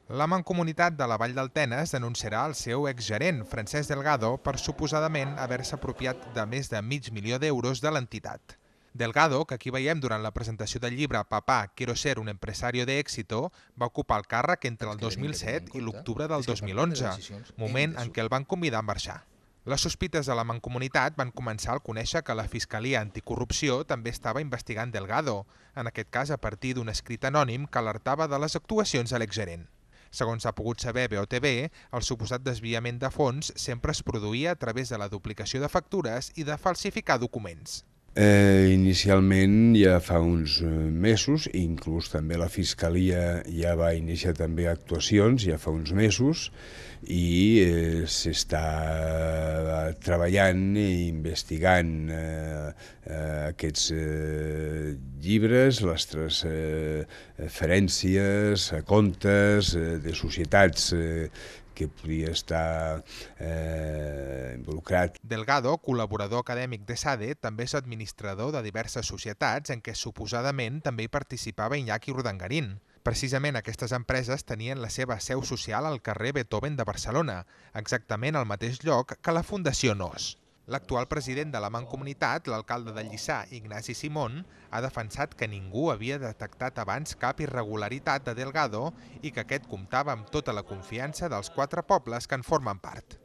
La Mancomunitat de la Vall del Tenes denunciarà el seu exgerent, Francesc Delgado, per suposadament haver-se apropiat de més de $500.000 de l'entitat. Delgado, que aquí veiem durant la presentació del llibre Papá, quiero ser un empresario de éxito, va ocupar el càrrec entre el 2007 i l'octubre del 2011, moment en què el van convidar a marxar. Les sospites de la Mancomunitat van començar al conèixer que la Fiscalia Anticorrupció també estava investigant Delgado, en aquest cas a partir d'un escrit anònim que alertava de les actuacions de l'exgerent. Segons ha pogut saber BOTV, el suposat desviament de fons sempre es produïa a través de la duplicació de factures i de falsificar documents. Inicialment ja fa uns mesos, inclús també la Fiscalia ja va iniciar també actuacions ja fa uns mesos i s'està treballant i investigant aquests llibres, les transferències a comptes de societats que podria estar involucrat. Delgado, col·laborador acadèmic de SADE, també és administrador de diverses societats en què suposadament també hi participava Iñaki Urdangarín. Precisament aquestes empreses tenien la seva seu social al carrer Beethoven de Barcelona, exactament al mateix lloc que la Fundació NOS. L'actual president de la Mancomunitat, l'alcalde de Lliçà, Ignasi Simón, ha defensat que ningú havia detectat abans cap irregularitat de Delgado i que aquest comptava amb tota la confiança dels 4 pobles que en formen part.